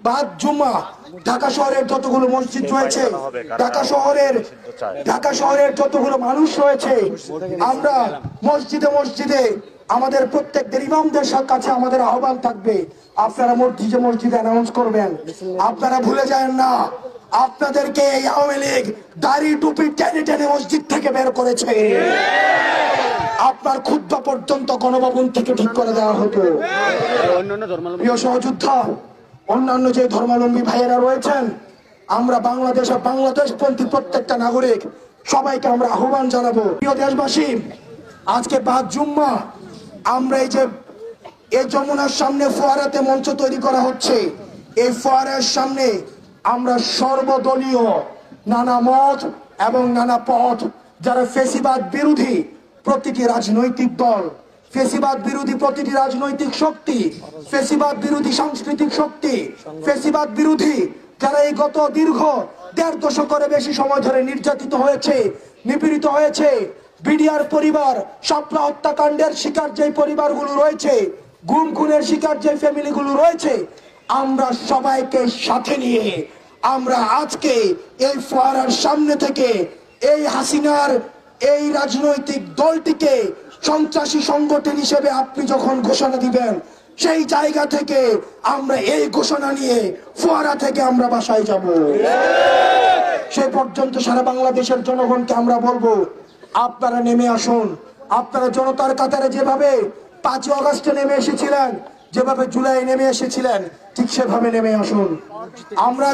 বাদ জুম্মা ঢাকা শহরের যতগুলো মসজিদ রয়েছে, ঢাকা শহরের যতগুলো মানুষ রয়েছে, আমরা মসজিদে মসজিদে আমাদের প্রত্যেকদের ইমামদের কাছে আমাদের আহ্বান থাকবে, আপনারা মসজিদে মসজিদে অ্যানাউন্স করবেন। আপনারা ভুলে যান না, আপনাদেরকে এই আওয়ামী লীগ দাড়ি টুপি টেনে টেনে মসজিদ থেকে বের করেছে। আপনার খুতবা পর্যন্ত গণভবন থেকে ঠিক করে দেওয়া হতো। প্রিয় সহযোদ্ধা, অন্যান্য যে ধর্মাবলম্বী ভাইয়েরা রয়েছেন, আমরা বাংলাদেশপন্থী প্রত্যেকটা নাগরিক সবাইকে আমরা আহ্বান জানাবো। প্রিয় দেশবাসী, আজকে 5 জুম্মা আমরা এই যমুনার সামনে ফোয়ারাতে মঞ্চ তৈরি করা হচ্ছে। এই ফোয়ারার সামনে আমরা সর্বদলীয় নানা মত এবং নানা পথ, যারা ফেসিবাদ বিরোধী প্রতিটি রাজনৈতিক দল, ফেসিবাদ বিরোধী প্রতিটি রাজনৈতিক শক্তি, ফেসিবাদ বিরোধী সাংস্কৃতিক শক্তি, ফেসিবাদ বিরোধী যারা এই গত দীর্ঘ 1.5 দশকের বেশি সময় ধরে নির্যাতিত হয়েছে, নিপীড়িত হয়েছে, বিডিআর পরিবার, শাপলা হত্যাকাণ্ডের শিকার যে পরিবারগুলো রয়েছে, গুম খুনের শিকার যে ফ্যামিলিগুলো রয়েছে, আমরা সবাইকে সাথে নিয়ে আমরা আজকে এই ফোয়ারার সামনে থেকে এই হাসিনার এই রাজনৈতিক দলটিকে সন্ত্রাসী সংগঠন হিসেবে আপনি যখন ঘোষণা দিবেন, সেই জায়গা থেকে আমরা এই ঘোষণা নিয়ে ফোয়ারা থেকে আমরা বাসায় যাব। সেই পর্যন্ত সারা বাংলাদেশের জনগণকে আমরা বলবো, আপনারা নেমে আসুন। আপনারা জনতার কাতারে যেভাবে 5 আগস্টে নেমে এসেছিলেন, যেভাবে জুলাই নেমে এসেছিলেন, ঠিক সেভাবে নেমে আসুন। আমরা